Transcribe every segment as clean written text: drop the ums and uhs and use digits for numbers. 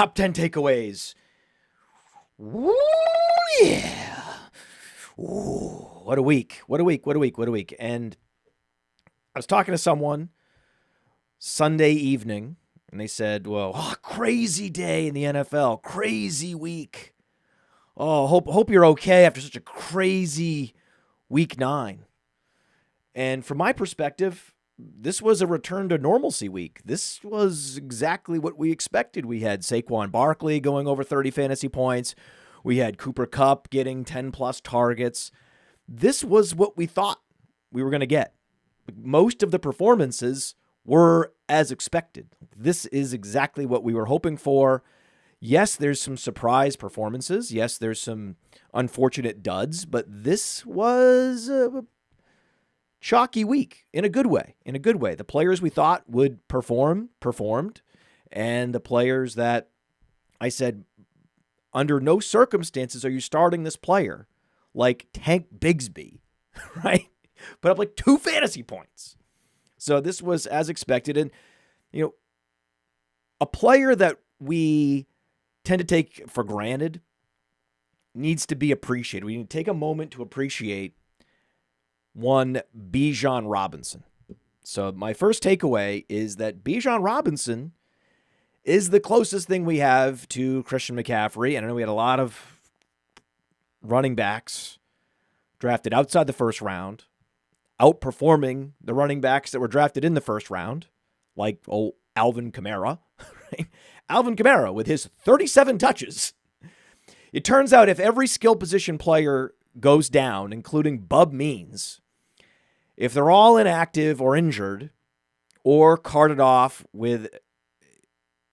top 10 takeaways. Ooh, yeah. Ooh, what a week. And I was talking to someone Sunday evening, and they said, well, crazy day in the NFL, crazy week. Oh, hope you're okay after such a crazy week 9. And from my perspective, this was a return to normalcy week. This was exactly what we expected. We had Saquon Barkley going over 30 fantasy points. We had Cooper Kupp getting 10-plus targets. This was what we thought we were going to get. Most of the performances were as expected. This is exactly what we were hoping for. Yes, there's some surprise performances. Yes, there's some unfortunate duds, but this was a chalky week in a good way. The players we thought would performed, and the players that I said, under no circumstances are you starting this player like Tank Bigsby, right? Put up like 2 fantasy points. So this was as expected. And, a player that we tend to take for granted needs to be appreciated. We need to take a moment to appreciate one Bijan Robinson. So my first takeaway is that Bijan Robinson is the closest thing we have to Christian McCaffrey. And I know we had a lot of running backs drafted outside the first round, outperforming the running backs that were drafted in the first round, like Alvin Kamara. Right? Alvin Kamara with his 37 touches. It turns out if every skill position player goes down, including Bub Means, if they're all inactive or injured or carted off with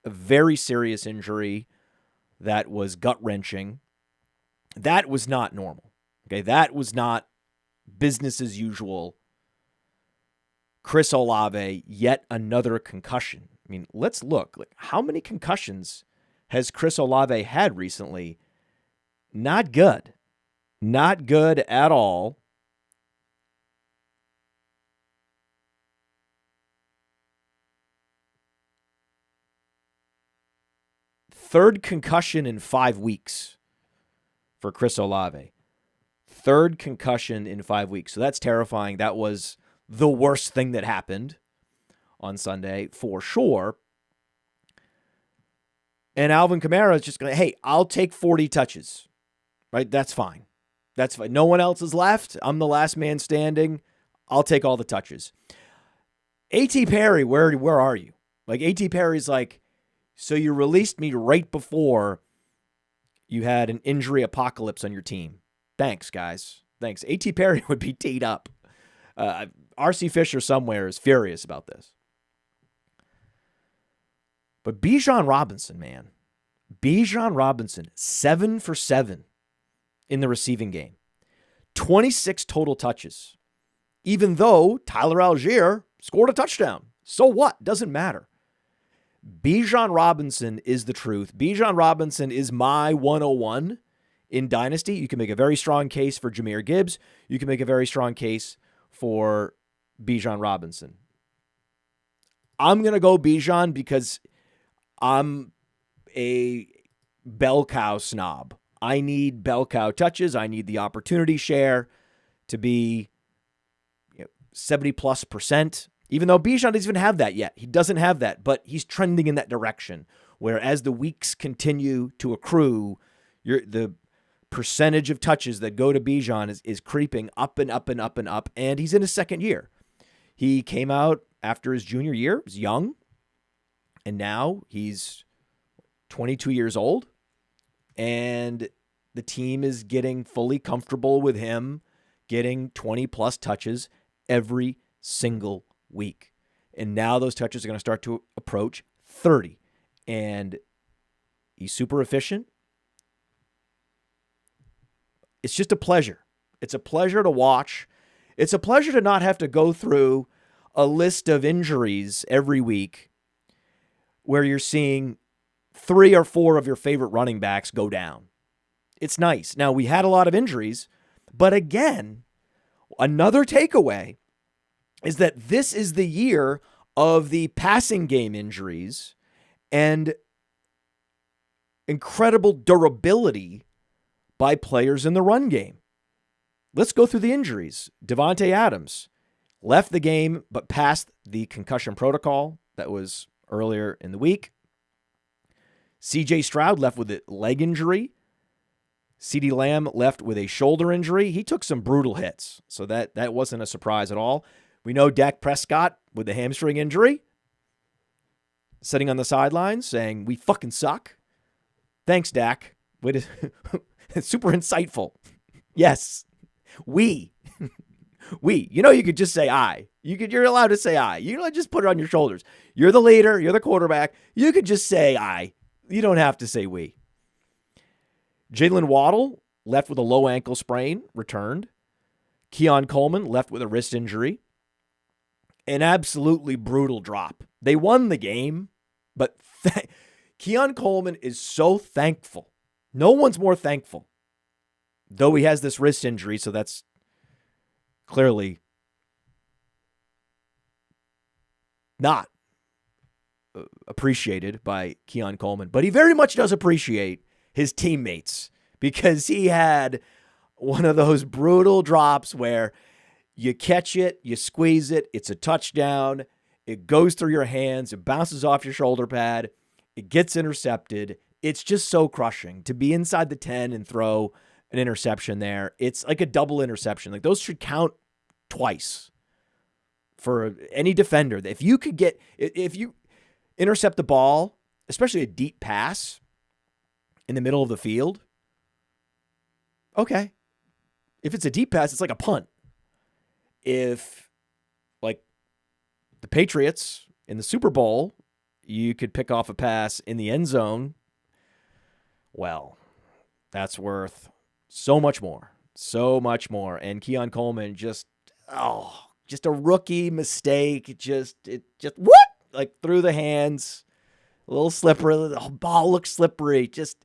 a very serious injury that was gut-wrenching, that was not normal. Okay, that was not business as usual. Chris Olave, yet another concussion. I mean, let's look. How many concussions has Chris Olave had recently? Not good. Not good at all. Third concussion in 5 weeks for Chris Olave. Third concussion in 5 weeks. So that's terrifying. That was the worst thing that happened on Sunday, for sure. And Alvin Kamara is just going to, hey, I'll take 40 touches. Right? That's fine. That's fine. No one else is left. I'm the last man standing. I'll take all the touches. A.T. Perry, where are you? Like, A.T. Perry's like, so you released me right before you had an injury apocalypse on your team. Thanks, guys. Thanks. A.T. Perry would be teed up. R.C. Fisher somewhere is furious about this. But Bijan Robinson, man. Bijan Robinson, 7 for 7 in the receiving game. 26 total touches. Even though Tyler Algier scored a touchdown. So what? Doesn't matter. Bijan Robinson is the truth. Bijan Robinson is my 101 in Dynasty. You can make a very strong case for Jahmyr Gibbs. You can make a very strong case for Bijan Robinson. I'm going to go Bijan because I'm a bell cow snob. I need bell cow touches. I need the opportunity share to be 70+%. Even though Bijan doesn't even have that yet. He doesn't have that, but he's trending in that direction. Where as the weeks continue to accrue, the percentage of touches that go to Bijan is creeping up and up and up and up, and he's in his second year. He came out after his junior year, was young, and now he's 22 years old, and the team is getting fully comfortable with him getting 20-plus touches every single week. And now those touches are going to start to approach 30. And he's super efficient. It's just a pleasure. It's a pleasure to watch. It's a pleasure to not have to go through a list of injuries every week where you're seeing 3 or 4 of your favorite running backs go down. It's nice. Now, we had a lot of injuries, but again, another takeaway is that this is the year of the passing game injuries, and incredible durability by players in the run game. Let's go through the injuries. Devontae Adams left the game, but passed the concussion protocol that was earlier in the week. CJ Stroud left with a leg injury. CeeDee Lamb left with a shoulder injury. He took some brutal hits, so that wasn't a surprise at all. We know Dak Prescott with the hamstring injury, sitting on the sidelines saying, "We fucking suck." Thanks, Dak. Super insightful. Yes, we. You know, you could just say I. You're allowed to say I. You just put it on your shoulders. You're the leader. You're the quarterback. You could just say I. You don't have to say we. Jalen Waddle left with a low ankle sprain, returned. Keon Coleman left with a wrist injury. An absolutely brutal drop. They won the game, but Keon Coleman is so thankful. No one's more thankful. Though he has this wrist injury, so that's clearly not appreciated by Keon Coleman. But he very much does appreciate his teammates, because he had one of those brutal drops where you catch it, you squeeze it, it's a touchdown, it goes through your hands, it bounces off your shoulder pad, it gets intercepted. It's just so crushing to be inside the 10 and throw an interception there. It's like a double interception. Like, those should count twice for any defender. If you intercept the ball, especially a deep pass in the middle of the field, okay. If it's a deep pass, it's like a punt. If, like the Patriots in the Super Bowl, you could pick off a pass in the end zone, well, that's worth so much more. So much more. And Keon Coleman just a rookie mistake. Just what? Like, through the hands, a little slippery. The ball looks slippery. Just,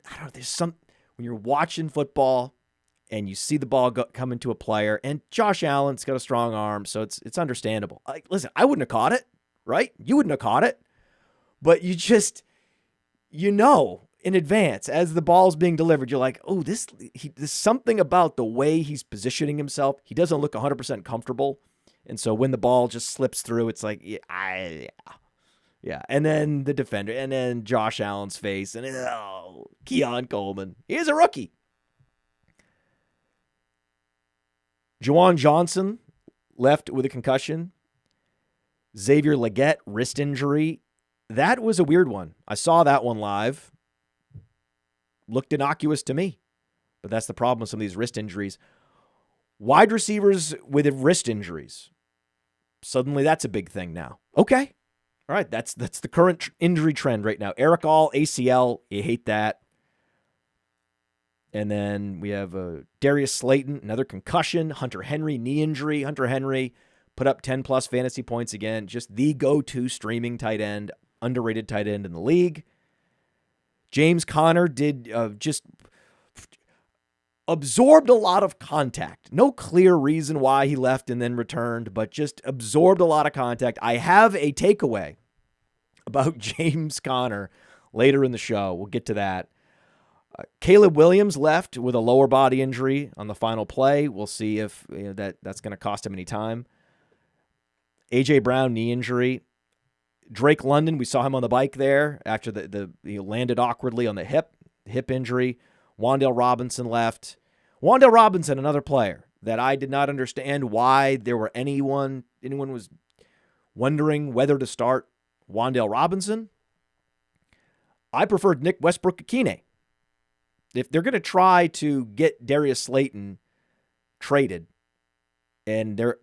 I don't know. There's when you're watching football and you see the ball come into a player, and Josh Allen's got a strong arm, so it's understandable. Like, listen, I wouldn't have caught it, right? You wouldn't have caught it, but you know in advance as the ball's being delivered, you're like, oh, there's something about the way he's positioning himself. He doesn't look 100% comfortable, and so when the ball just slips through, it's like, yeah. And then the defender, and then Josh Allen's face, and Keon Coleman. He is a rookie. Juwan Johnson left with a concussion. Xavier Legette, wrist injury. That was a weird one. I saw that one live. Looked innocuous to me. But that's the problem with some of these wrist injuries. Wide receivers with wrist injuries. Suddenly that's a big thing now. Okay. All right, that's the current injury trend right now. Eric All, ACL, you hate that. And then we have Darius Slayton, another concussion. Hunter Henry, knee injury. Hunter Henry put up 10-plus fantasy points again. Just the go-to streaming tight end, underrated tight end in the league. James Conner did just absorbed a lot of contact. No clear reason why he left and then returned, but just absorbed a lot of contact. I have a takeaway about James Conner later in the show. We'll get to that. Caleb Williams left with a lower body injury on the final play. We'll see if that's going to cost him any time. A.J. Brown, knee injury. Drake London, we saw him on the bike there after he landed awkwardly on the hip injury. Wan'Dale Robinson left. Wan'Dale Robinson, another player that I did not understand why there were anyone was wondering whether to start Wan'Dale Robinson. I preferred Nick Westbrook-Akine. If they're going to try to get Darius Slayton traded and they're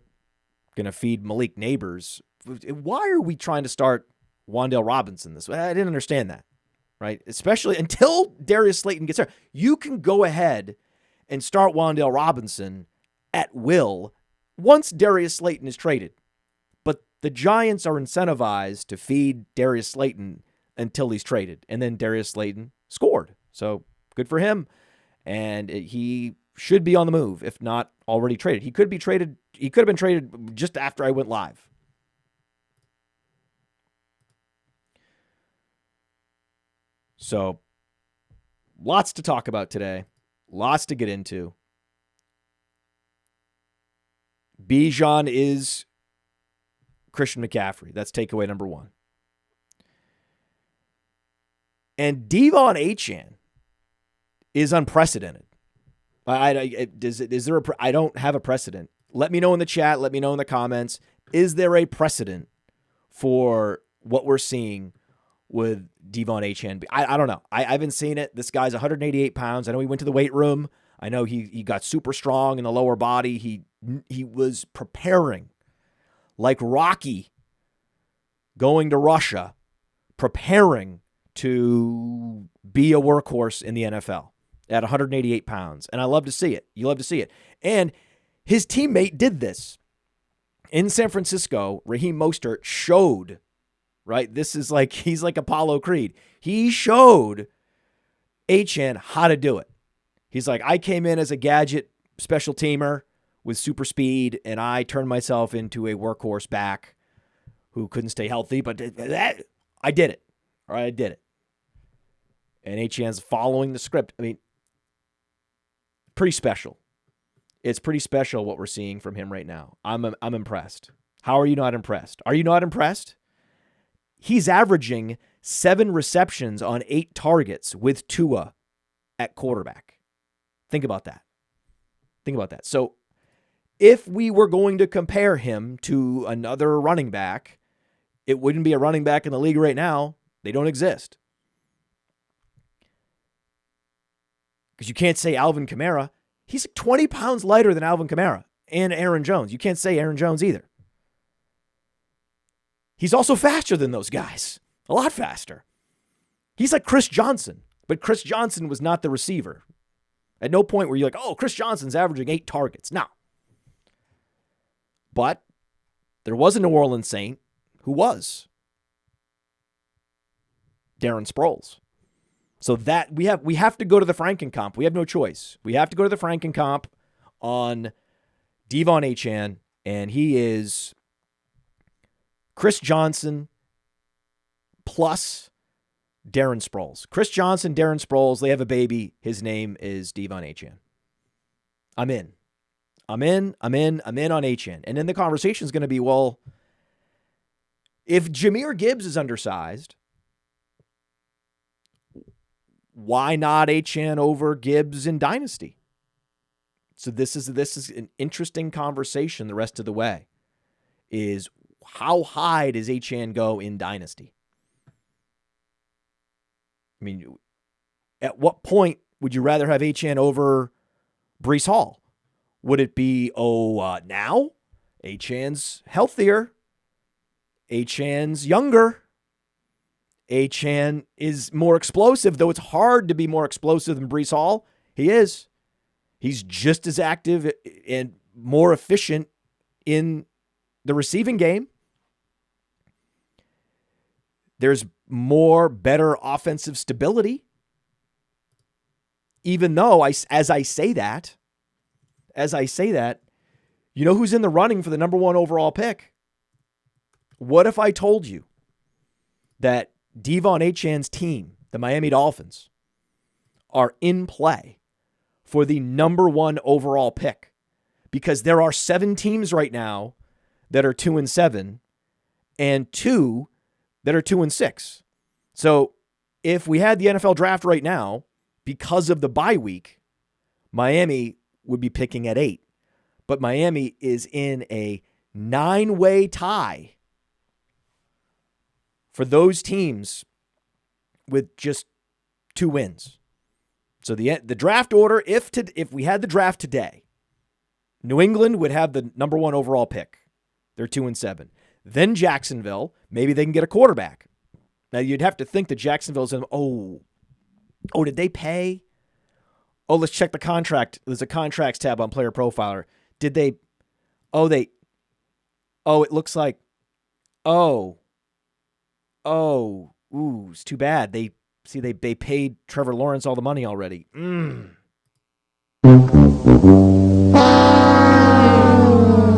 going to feed Malik Neighbors, why are we trying to start Wan'Dale Robinson this way? I didn't understand that, right? Especially until Darius Slayton gets there. You can go ahead and start Wan'Dale Robinson at will once Darius Slayton is traded. But the Giants are incentivized to feed Darius Slayton until he's traded. And then Darius Slayton scored. So good for him. And he should be on the move, if not already traded. He could be traded. He could have been traded just after I went live. So lots to talk about today. Lots to get into. Bijan is Christian McCaffrey. That's takeaway number one. And DeVon Achane is unprecedented. I don't have a precedent. Let me know in the chat. Let me know in the comments. Is there a precedent for what we're seeing with DeVon Achane? I don't know. I haven't seen it. This guy's 188 pounds. I know he went to the weight room. I know he got super strong in the lower body. He was preparing like Rocky going to Russia, preparing to be a workhorse in the NFL at 188 pounds. And I love to see it. You love to see it. And his teammate did this. In San Francisco, Raheem Mostert showed, right? This is like, he's like Apollo Creed. He showed Achane how to do it. He's like, I came in as a gadget special teamer with super speed, and I turned myself into a workhorse back who couldn't stay healthy, but I did it. All right, I did it. And Achane's following the script. I mean, pretty special. It's pretty special what we're seeing from him right now. I'm impressed. How are you not impressed? Are you not impressed? He's averaging 7 receptions on 8 targets with Tua at quarterback. Think about that. Think about that. So if we were going to compare him to another running back, it wouldn't be a running back in the league right now. They don't exist. Because you can't say Alvin Kamara. He's 20 pounds lighter than Alvin Kamara and Aaron Jones. You can't say Aaron Jones either. He's also faster than those guys. A lot faster. He's like Chris Johnson. But Chris Johnson was not the receiver. At no point were you like, oh, Chris Johnson's averaging 8 targets. No. But there was a New Orleans Saint who was Darren Sproles. So that we have to go to the Franken-comp. We have no choice. We have to go to the Franken-comp on DeVon Achane, and he is Chris Johnson plus Darren Sproles. Chris Johnson, Darren Sproles, they have a baby. His name is DeVon Achane. I'm in on Achane. And then the conversation is going to be, well, if Jahmyr Gibbs is undersized, why not Achane over Gibbs in Dynasty? So this is an interesting conversation the rest of the way, is how high does Achane go in Dynasty? I mean, at what point would you rather have Achane over Breece Hall? Would it be, now? Achane's healthier. Achane's younger. Achane is more explosive, though it's hard to be more explosive than Breece Hall. He is. He's just as active and more efficient in the receiving game. There's better offensive stability. Even though, as I say that, you know who's in the running for the number 1 overall pick? What if I told you that DeVon Achane's team, the Miami Dolphins, are in play for the number 1 overall pick? Because there are 7 teams right now that are 2-7 and 2 that are 2-6. So if we had the NFL draft right now, because of the bye week, Miami would be picking at 8. But Miami is in a 9-way tie for those teams with just 2 wins. So the draft order, if we had the draft today, New England would have the number 1 overall pick. They're 2-7. Then Jacksonville, maybe they can get a quarterback. Now you'd have to think that Jacksonville's in, did they pay? Oh, let's check the contract. There's a contracts tab on Player Profiler. Did they? It looks like, it's too bad. They paid Trevor Lawrence all the money already.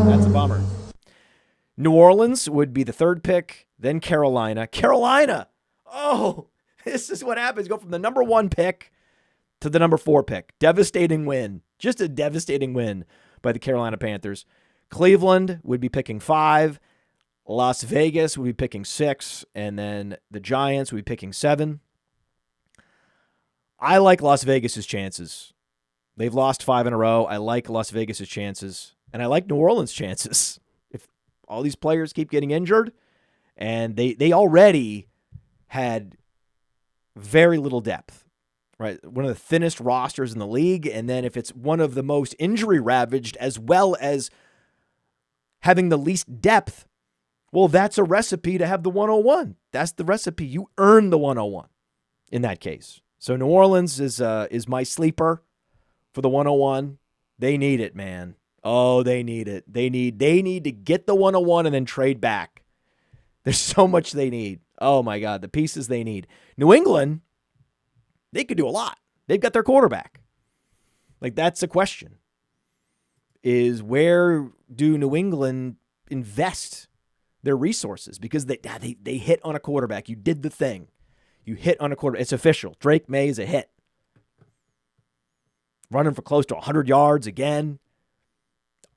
That's a bummer. New Orleans would be the 3rd pick, then Carolina. Carolina! Oh, This is what happens. Go from the number 1 pick to the number 4 pick. Devastating win. Just a devastating win by the Carolina Panthers. Cleveland would be picking 5. Las Vegas would be picking 6. And then the Giants would be picking 7. I like Las Vegas's chances. They've lost 5 in a row. I like Las Vegas's chances. And I like New Orleans' chances. If all these players keep getting injured, and they already had very little depth, right? One of the thinnest rosters in the league. And then if it's one of the most injury ravaged, as well as having the least depth, well, that's a recipe to have the 101. That's the recipe. You earn the 101 in that case. So New Orleans is my sleeper for the 101. They need it, man. Oh, they need it. They need to get the 101 and then trade back. There's so much they need. Oh my God, the pieces they need. New England, they could do a lot. They've got their quarterback. Like, that's the question. Is where do New England invest their resources? Because they hit on a quarterback. You did the thing. You hit on a quarterback. It's official. Drake Maye is a hit. Running for close to 100 yards again.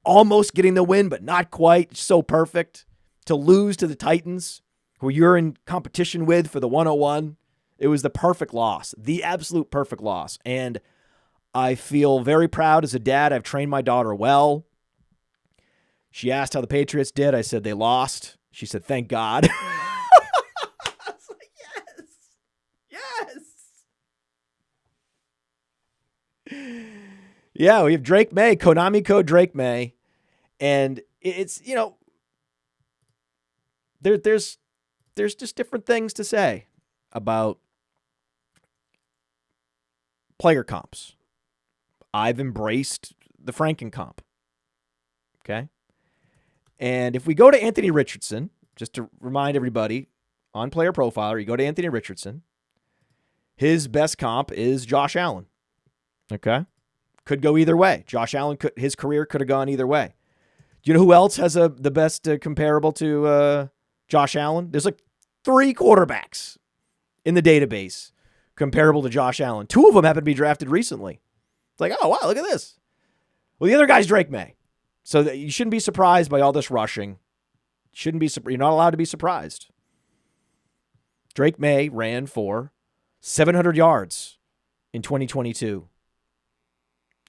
Almost getting the win, but not quite. So perfect. To lose to the Titans, who you're in competition with for the 101, it was the perfect loss. The absolute perfect loss. And I feel very proud as a dad. I've trained my daughter well. She asked how the Patriots did. I said they lost. She said, thank God. I was like, yes. Yeah, we have Drake Maye, Konami code Drake Maye. And it's, there's just different things to say about player comps. I've embraced the Franken comp. Okay? And if we go to Anthony Richardson, just to remind everybody, on Player Profiler, you go to Anthony Richardson, his best comp is Josh Allen. Okay? Could go either way. Josh Allen, his career could have gone either way. Do you know who else has the best comparable to Josh Allen? There's like 3 quarterbacks in the database comparable to Josh Allen. 2 of them happen to be drafted recently. It's like, oh, wow, look at this. Well, the other guy's Drake Maye. So you shouldn't be surprised by all this rushing. You're not allowed to be surprised. Drake Maye ran for 700 yards in 2022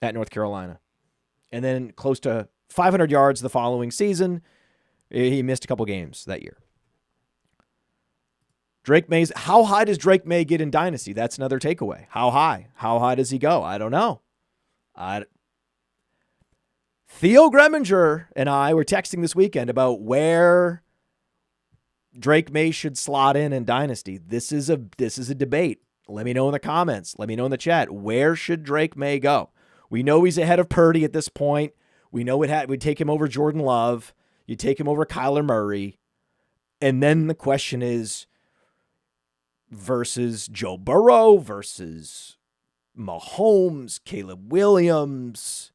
at North Carolina. And then close to 500 yards the following season. He missed a couple games that year. How high does Drake Maye get in Dynasty? That's another takeaway. How high? How high does he go? I don't know. Theo Greminger and I were texting this weekend about where Drake Maye should slot in Dynasty. This is a debate. Let me know in the comments. Let me know in the chat. Where should Drake Maye go? We know he's ahead of Purdy at this point. We know we'd take him over Jordan Love. You take him over Kyler Murray. And then the question is versus Joe Burrow versus Mahomes, Caleb Williams,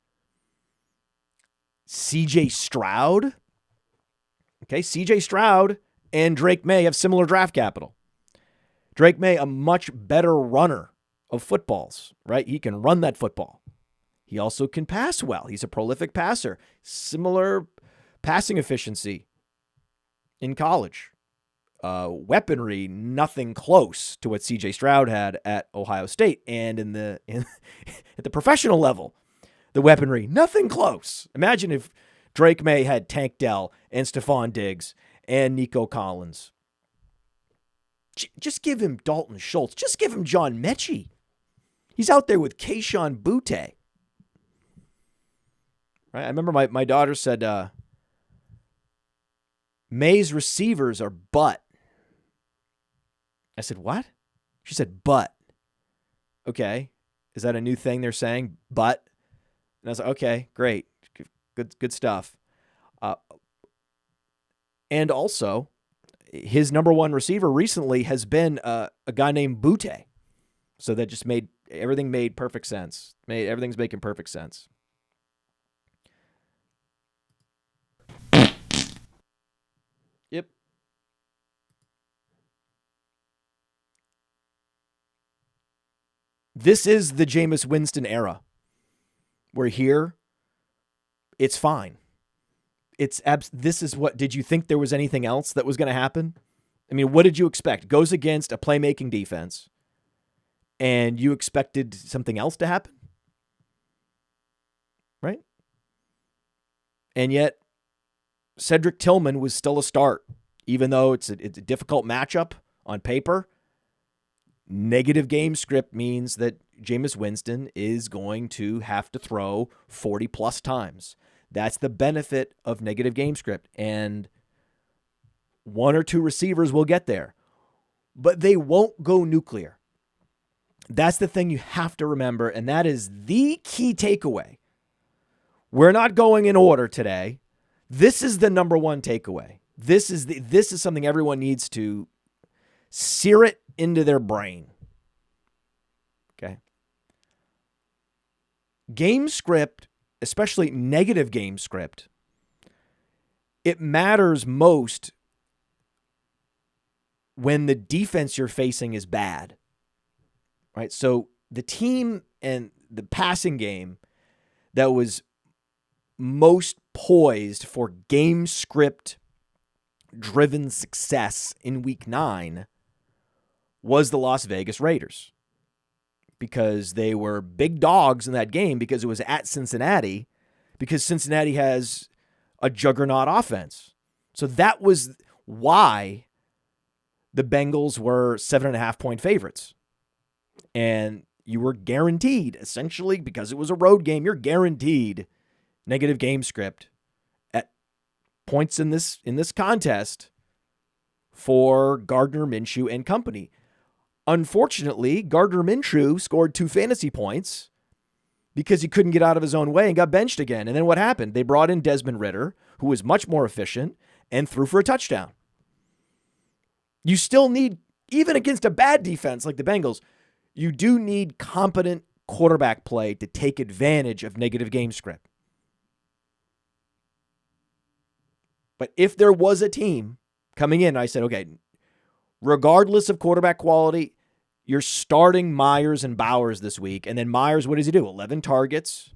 CJ Stroud. Okay, CJ Stroud and Drake Maye have similar draft capital. Drake Maye, a much better runner of footballs, right? He can run that football. He also can pass well. He's a prolific passer. Similar passing efficiency in college. Weaponry, nothing close to what CJ Stroud had at Ohio State. And at the professional level, the weaponry, nothing close. Imagine if Drake Maye had Tank Dell and Stephon Diggs and Nico Collins. Just give him Dalton Schultz. Just give him John Mechie. He's out there with Kayshon Boutte. Right? I remember my daughter said, Maye's receivers are butt. I said, what? She said, butt. Okay. Is that a new thing they're saying? Butt? And I was like, okay, great. Good stuff. And also, his number 1 receiver recently has been a guy named Boutte. So that just everything made perfect sense. Everything's making perfect sense. Yep. This is the Jameis Winston era. We're here. It's fine. This is what, did you think there was anything else that was going to happen? I mean, what did you expect? Goes against a playmaking defense, and you expected something else to happen? Right? And yet, Cedric Tillman was still a start, even though it's a difficult matchup on paper. Negative game script means that Jameis Winston is going to have to throw 40-plus times. That's the benefit of negative game script. And one or two receivers will get there, but they won't go nuclear. That's the thing you have to remember, and that is the key takeaway. We're not going in order today. This is the number one takeaway. This is something everyone needs to sear it into their brain. Okay. Game script, especially negative game script, it matters most when the defense you're facing is bad. Right? So the team and the passing game that was most poised for game script driven success in week 9 was the Las Vegas Raiders, because they were big dogs in that game because it was at Cincinnati, because Cincinnati has a juggernaut offense. So that was why the Bengals were 7.5-point favorites. And you were guaranteed, essentially, because it was a road game, you're guaranteed negative game script at points in this contest for Gardner Minshew and company. Unfortunately, Gardner Minshew scored 2 fantasy points because he couldn't get out of his own way and got benched again. And then what happened? They brought in Desmond Ridder, who was much more efficient, and threw for a touchdown. You still need, even against a bad defense like the Bengals, you do need competent quarterback play to take advantage of negative game script. But if there was a team coming in, I said, okay, regardless of quarterback quality, you're starting Myers and Bowers this week. And then Myers, what does he do? 11 targets,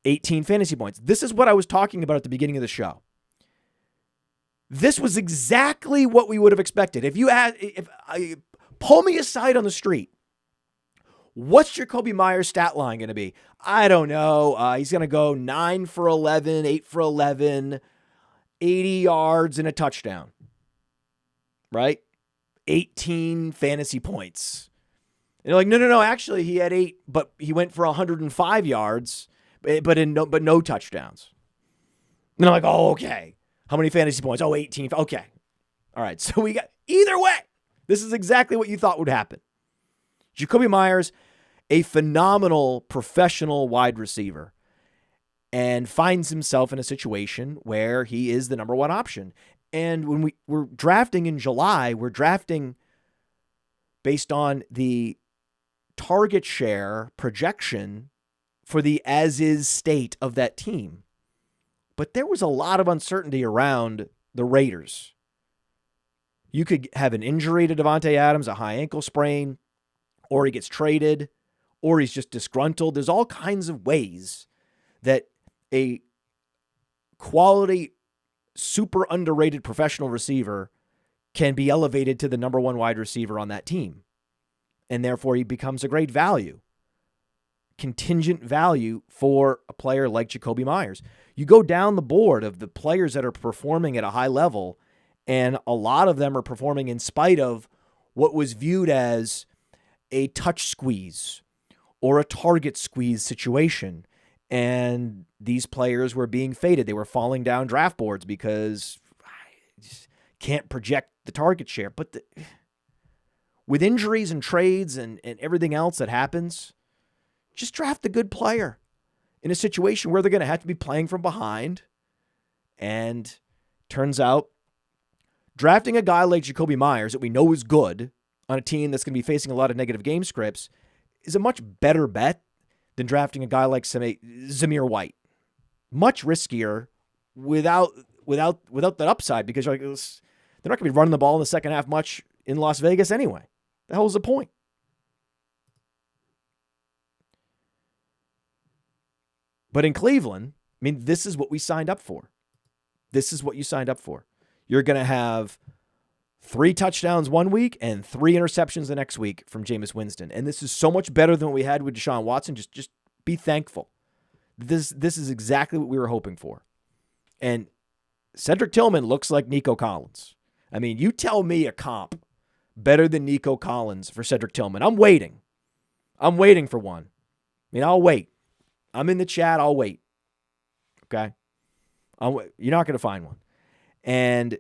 18 fantasy points. This is what I was talking about at the beginning of the show. This was exactly what we would have expected. If I pull me aside on the street, what's Jakobi Meyers' stat line going to be? I don't know. He's going to go 9 for 11, 8 for 11, 80 yards and a touchdown, right? 18 fantasy points. And they're like, no, actually he had 8, but he went for 105 yards, but no touchdowns. And I'm like, oh, okay. How many fantasy points? Oh, 18. Okay. All right. So we got, either way, this is exactly what you thought would happen. Jakobi Meyers, a phenomenal professional wide receiver, and finds himself in a situation where he is the number one option. And when we're drafting in July, we're drafting based on the target share projection for the as-is state of that team. But there was a lot of uncertainty around the Raiders. You could have an injury to Davante Adams, a high ankle sprain, or he gets traded, or he's just disgruntled. There's all kinds of ways that a quality, super underrated professional receiver can be elevated to the number one wide receiver on that team. And therefore he becomes a great value, contingent value for a player like Jakobi Meyers. You go down the board of the players that are performing at a high level, and a lot of them are performing in spite of what was viewed as a touch squeeze or a target squeeze situation. And these players were being faded. They were falling down draft boards because I just can't project the target share. But with injuries and trades and everything else that happens, just draft a good player in a situation where they're going to have to be playing from behind. And turns out drafting a guy like Jakobi Meyers that we know is good on a team that's going to be facing a lot of negative game scripts is a much better bet than drafting a guy like Zamir White. Much riskier without that upside, because you're like, they're not going to be running the ball in the second half much in Las Vegas anyway. The hell is the point? But in Cleveland, I mean, this is what we signed up for. This is what you signed up for. You're going to have 3 touchdowns one week and 3 interceptions the next week from Jameis Winston. And this is so much better than what we had with Deshaun Watson. Just be thankful. This is exactly what we were hoping for. And Cedric Tillman looks like Nico Collins. I mean, you tell me a comp better than Nico Collins for Cedric Tillman. I'm waiting. I'm waiting for one. I mean, I'll wait. I'm in the chat. I'll wait. Okay? You're not going to find one. And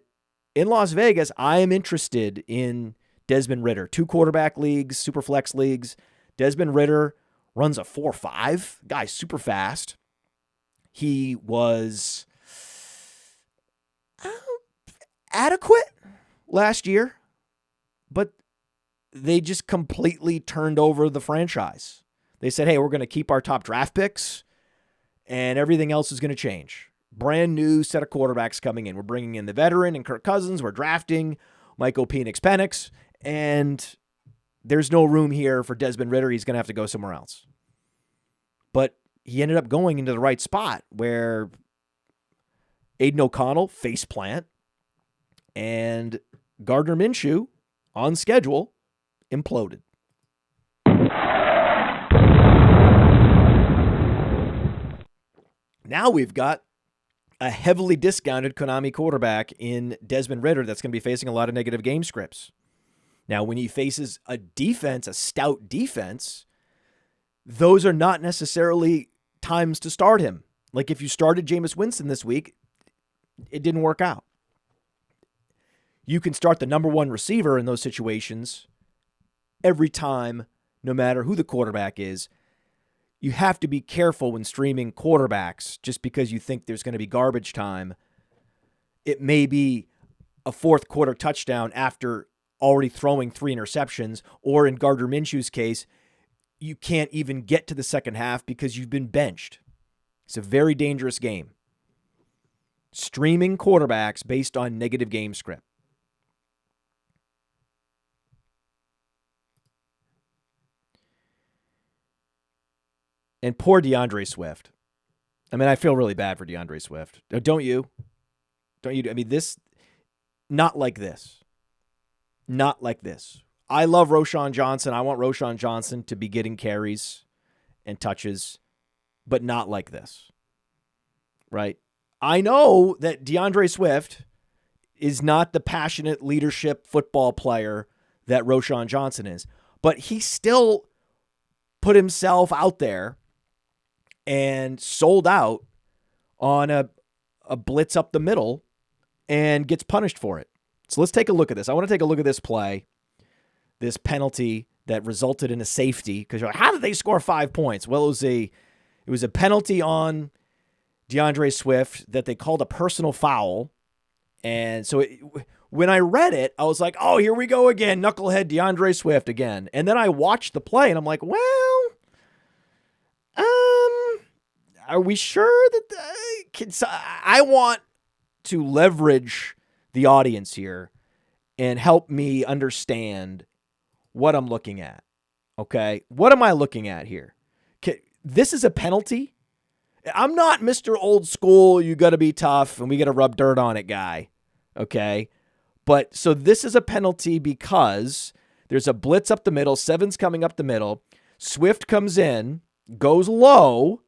in Las Vegas, I am interested in Desmond Ridder. 2 quarterback leagues, super flex leagues. Desmond Ridder runs a 4.5. Guy's super fast. He was adequate last year, but they just completely turned over the franchise. They said, hey, we're going to keep our top draft picks, and everything else is going to change. Brand new set of quarterbacks coming in. We're bringing in the veteran and Kirk Cousins. We're drafting Michael Penix, and there's no room here for Desmond Ridder. He's going to have to go somewhere else. But he ended up going into the right spot where Aiden O'Connell faceplant and Gardner Minshew on schedule imploded. Now we've got a heavily discounted Konami quarterback in Desmond Ridder that's going to be facing a lot of negative game scripts. Now, when he faces a defense, a stout defense, those are not necessarily times to start him. Like if you started Jameis Winston this week, it didn't work out. You can start the number 1 receiver in those situations every time, no matter who the quarterback is. You have to be careful when streaming quarterbacks just because you think there's going to be garbage time. It may be a 4th quarter touchdown after already throwing 3 interceptions, or in Gardner Minshew's case, you can't even get to the second half because you've been benched. It's a very dangerous game. Streaming quarterbacks based on negative game script. And poor DeAndre Swift. I mean, I feel really bad for DeAndre Swift. Don't you? Don't you? I mean, not like this. Not like this. I love Roschon Johnson. I want Roschon Johnson to be getting carries and touches, but not like this. Right? I know that DeAndre Swift is not the passionate leadership football player that Roschon Johnson is, but he still put himself out there and sold out on a blitz up the middle and gets punished for it. So let's take a look at this. I want to take a look at this play, this penalty that resulted in a safety, because you're like, how did they score 5 points? Well, it was a penalty on DeAndre Swift that they called a personal foul. And so when I read it, I was like, oh, here we go again, knucklehead DeAndre Swift again. And then I watched the play, and I'm like, well, are we sure that I want to leverage the audience here and help me understand what I'm looking at. Okay? What am I looking at here? This is a penalty? I'm not Mr. Old School, you got to be tough and we got to rub dirt on it guy. Okay? But so this is a penalty because there's a blitz up the middle, 7's coming up the middle. Swift comes in, goes low,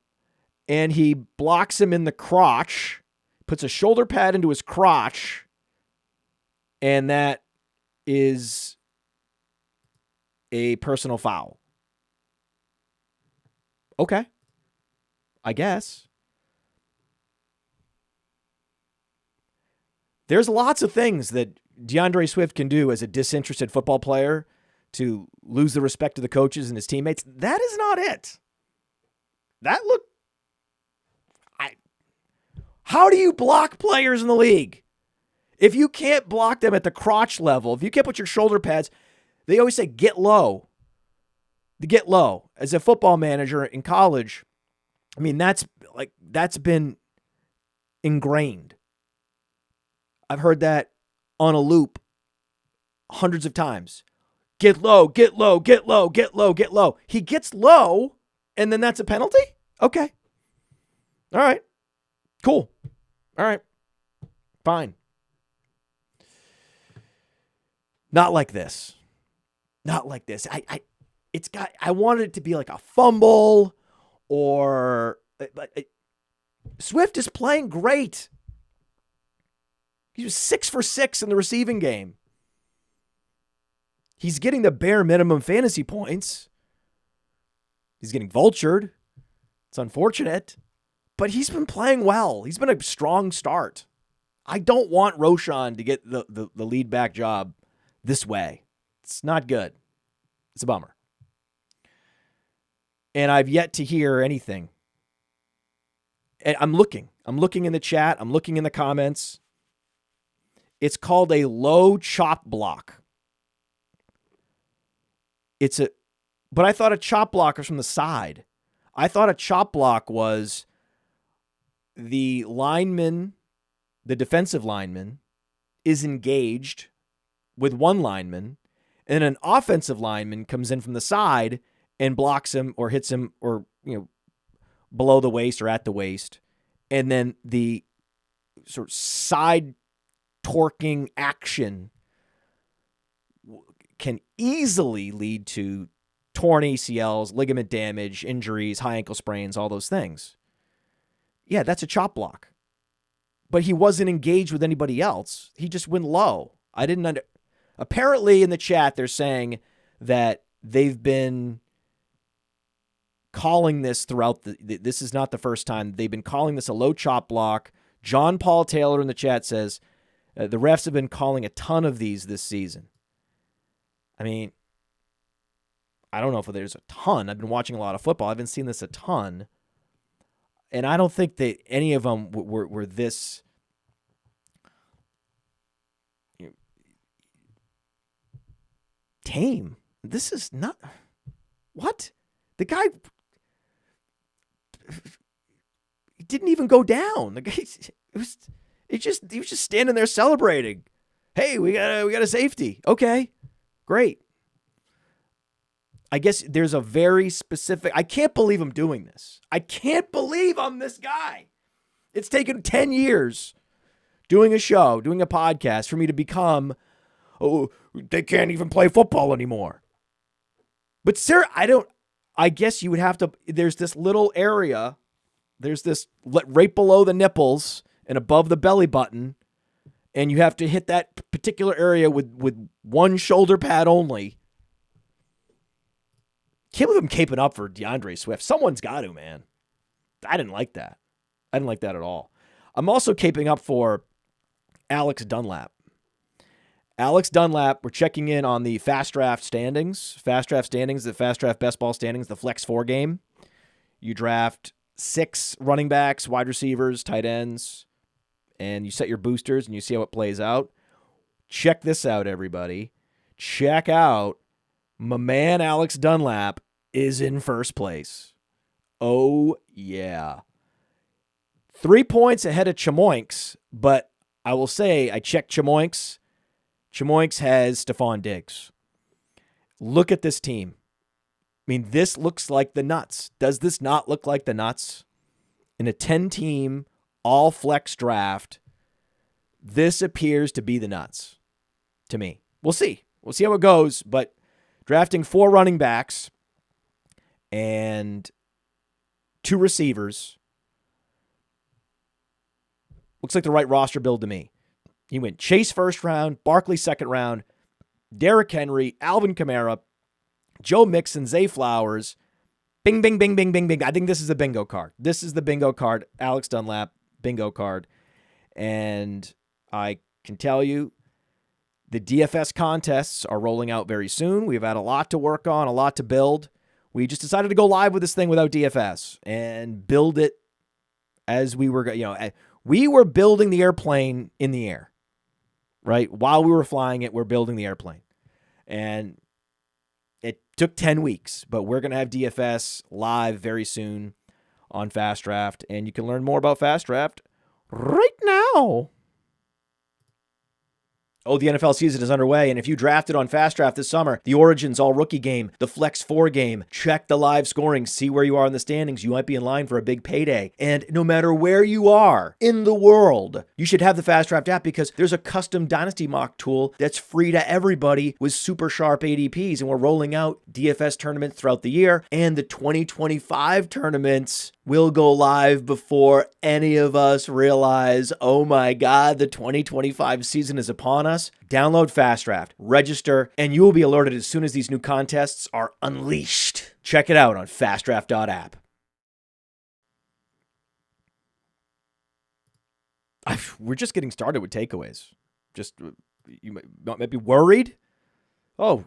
and he blocks him in the crotch, puts a shoulder pad into his crotch, and that is a personal foul. Okay. I guess. There's lots of things that DeAndre Swift can do as a disinterested football player to lose the respect of the coaches and his teammates. That is not it. That looked... How do you block players in the league? If you can't block them at the crotch level, if you can't put your shoulder pads, they always say get low. Get low. As a football manager in college, I mean, that's been ingrained. I've heard that on a loop hundreds of times. Get low, get low, get low, get low, get low. He gets low, and then that's a penalty? Okay. All right. Cool. All right. Fine. Not like this. Not like this. I wanted it to be like a fumble or Swift is playing great. He was 6 for 6 in the receiving game. He's getting the bare minimum fantasy points. He's getting vultured. It's unfortunate, but he's been playing well. He's been a strong start. I don't want Roshan to get the lead back job this way. It's not good. It's a bummer. And I've yet to hear anything. And I'm looking in the chat. I'm looking in the comments. It's called a low chop block. But I thought a chop block was from the side. I thought a chop block was the lineman, the defensive lineman, is engaged with one lineman, and an offensive lineman comes in from the side and blocks him or hits him or, below the waist or at the waist. And then the sort of side torquing action can easily lead to torn ACLs, ligament damage, injuries, high ankle sprains, all those things. Yeah, that's a chop block. But he wasn't engaged with anybody else. He just went low. Apparently in the chat, they're saying that they've been calling this throughout this is not the first time. They've been calling this a low chop block. John Paul Taylor in the chat says the refs have been calling a ton of these this season. I mean, I don't know if there's a ton. I've been watching a lot of football. I haven't seen this a ton. And I don't think that any of them were this tame. This is not... What? The guy... He didn't even go down. The guy... He was just standing there celebrating. Hey, we got a safety. Okay, great. I guess there's a very specific... I can't believe I'm doing this. I can't believe I'm this guy. It's taken 10 years doing a show, doing a podcast for me to become, they can't even play football anymore. But sir, I guess you would have to... There's this little area. There's this right below the nipples and above the belly button. And you have to hit that particular area with one shoulder pad only. Can't believe I'm caping up for DeAndre Swift. Someone's got to, man. I didn't like that. I didn't like that at all. I'm also caping up for Alex Dunlap. Alex Dunlap, we're checking in on the Fast Draft standings. Fast Draft standings, the Fast Draft Best Ball standings, the Flex 4 game. You draft 6 running backs, wide receivers, tight ends, and you set your boosters and you see how it plays out. Check this out, everybody. Check out my man Alex Dunlap is in first place. Oh, yeah. 3 points ahead of Chamoinks, but I will say I checked Chamoinks. Chamoinks has Stephon Diggs. Look at this team. I mean, this looks like the nuts. Does this not look like the nuts? In a 10-team, all-flex draft, this appears to be the nuts to me. We'll see. We'll see how it goes, but drafting 4 running backs and 2 receivers looks like the right roster build to me. He went Chase first round, Barkley second round, Derrick Henry, Alvin Kamara, Joe Mixon, Zay Flowers. Bing, bing, bing, bing, bing, bing. I think this is the bingo card. This is the bingo card. Alex Dunlap, bingo card. And I can tell you, the DFS contests are rolling out very soon. We've had a lot to work on, a lot to build. We just decided to go live with this thing without DFS and build it as we were, we were building the airplane in the air, right? While we were flying it, we're building the airplane. And it took 10 weeks, but we're going to have DFS live very soon on Fast Draft. And you can learn more about Fast Draft right now. Oh, the NFL season is underway, and if you drafted on Fast Draft this summer, the Origins All-Rookie Game, the Flex 4 game, check the live scoring, see where you are in the standings. You might be in line for a big payday. And no matter where you are in the world, you should have the Fast Draft app because there's a custom Dynasty mock tool that's free to everybody with super sharp ADPs, and we're rolling out DFS tournaments throughout the year, and the 2025 tournaments will go live before any of us realize, oh my God, the 2025 season is upon us. Download Fast Draft, register, and you will be alerted as soon as these new contests are unleashed. Check it out on fastdraft.app. We're just getting started with takeaways. You might be worried. Oh,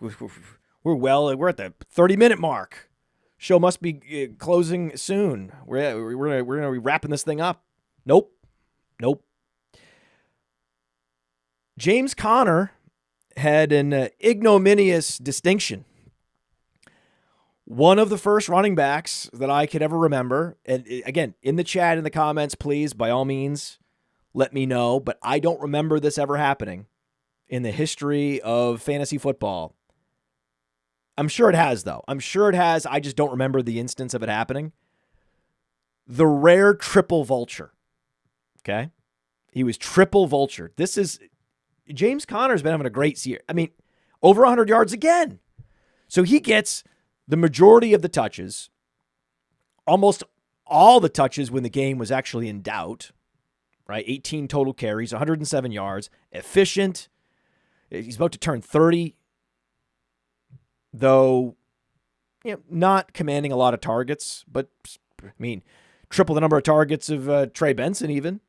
we're at the 30-minute mark. Show must be closing soon. We're gonna be wrapping this thing up. Nope. James Conner had an ignominious distinction. One of the first running backs that I could ever remember. And again, in the chat, in the comments, please, by all means, let me know. But I don't remember this ever happening in the history of fantasy football. I'm sure it has, though. I'm sure it has. I just don't remember the instance of it happening. The rare triple vulture. Okay? He was triple vultured. James Conner's been having a great year. I mean, over 100 yards again. So he gets the majority of the touches, almost all the touches when the game was actually in doubt, right? 18 total carries, 107 yards, efficient. He's about to turn 30. Though, not commanding a lot of targets, but, triple the number of targets of Trey Benson even.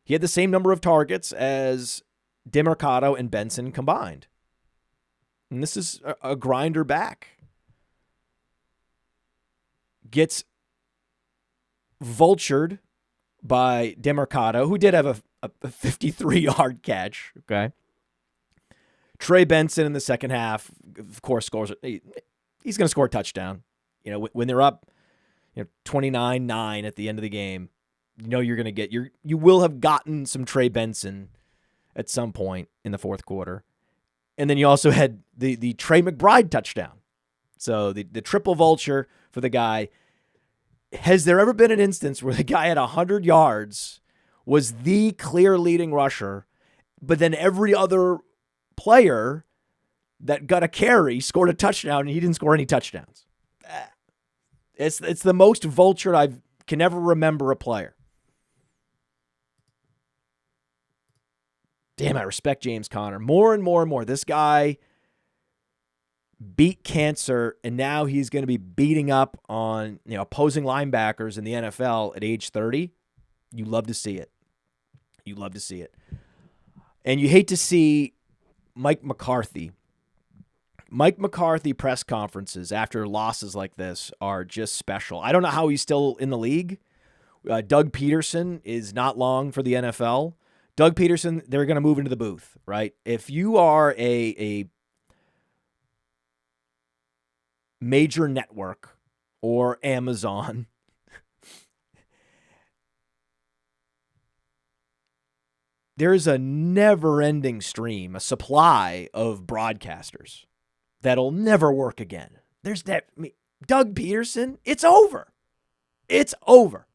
He had the same number of targets as DeMarcado and Benson combined. And this is a grinder back. Gets vultured by DeMarcado, who did have a 53-yard catch, okay? Trey Benson in the second half, of course, scores. He's going to score a touchdown. When they're up 29-9 at the end of the game, you're going to get you will have gotten some Trey Benson at some point in the fourth quarter. And then you also had the Trey McBride touchdown. So the triple vulture for the guy. Has there ever been an instance where the guy at 100 yards was the clear leading rusher, but then every other player that got a carry scored a touchdown and he didn't score any touchdowns? It's the most vultured I can ever remember a player. Damn, I respect James Conner more and more and more. This guy beat cancer, and now he's going to be beating up on opposing linebackers in the NFL at age 30. You love to see it. And you hate to see Mike McCarthy press conferences after losses like this are just special. I don't know how he's still in the league. Doug Peterson is not long for the NFL. Doug Peterson, they're going to move into the booth, right? If you are a major network or Amazon, there's a never-ending stream, a supply of broadcasters that'll never work again. Doug Peterson, it's over. It's over.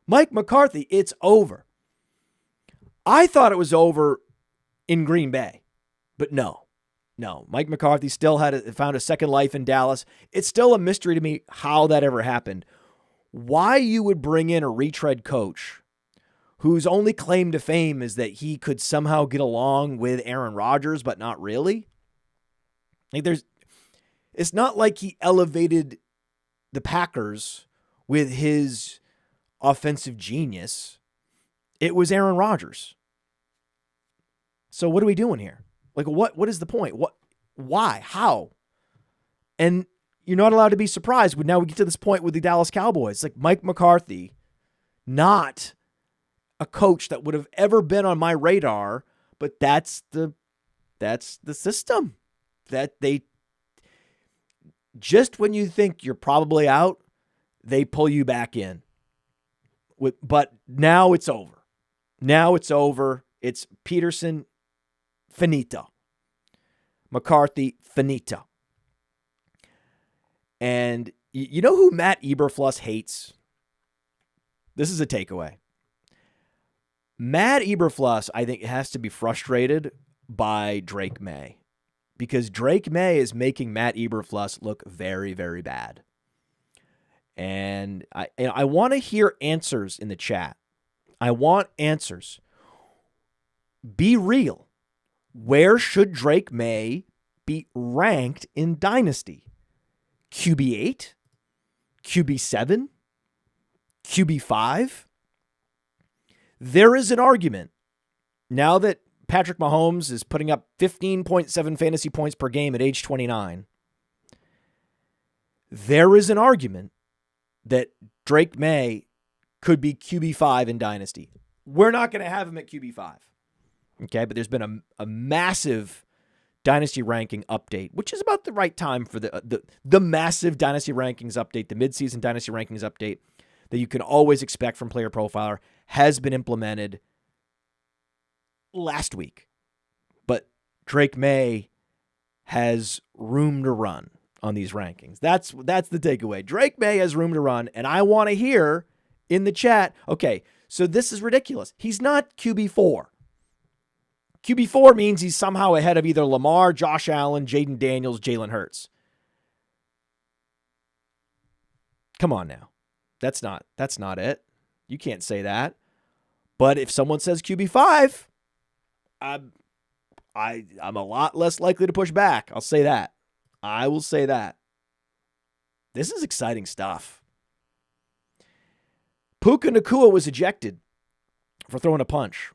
Mike McCarthy, it's over. I thought it was over in Green Bay, but no. Mike McCarthy still found a second life in Dallas. It's still a mystery to me how that ever happened. Why you would bring in a retread coach whose only claim to fame is that he could somehow get along with Aaron Rodgers, but not really. It's not like he elevated the Packers with his offensive genius. It was Aaron Rodgers. So what are we doing here? What is the point? Why? How? And you're not allowed to be surprised when now we get to this point with the Dallas Cowboys. Mike McCarthy, not a coach that would have ever been on my radar, but that's the system that they just when you think you're probably out, they pull you back in. But now it's over. It's Peterson. finito. McCarthy, finito. And you know who Matt Eberflus hates? This is a takeaway. Matt Eberflus, I think, has to be frustrated by Drake Maye, because Drake Maye is making Matt Eberflus look very, very bad. And I want to hear answers in the chat. I want answers. Be real. Where should Drake Maye be ranked in Dynasty? QB8? QB7? QB5? There is an argument now that Patrick Mahomes is putting up 15.7 fantasy points per game at age 29. There is an argument that Drake Maye could be QB5 in Dynasty. We're not going to have him at QB5. Okay, but there's been a massive Dynasty ranking update, which is about the right time for the massive Dynasty rankings update, the midseason Dynasty rankings update that you can always expect from Player Profiler, has been implemented last week. But Drake Maye has room to run on these rankings. That's the takeaway. Drake Maye has room to run, and I want to hear in the chat, okay, so this is ridiculous. He's not QB4. QB4 means he's somehow ahead of either Lamar, Josh Allen, Jaden Daniels, Jalen Hurts. Come on now. That's not it. You can't say that. But if someone says QB5, I'm a lot less likely to push back. I'll say that. I will say that. This is exciting stuff. Puka Nacua was ejected for throwing a punch.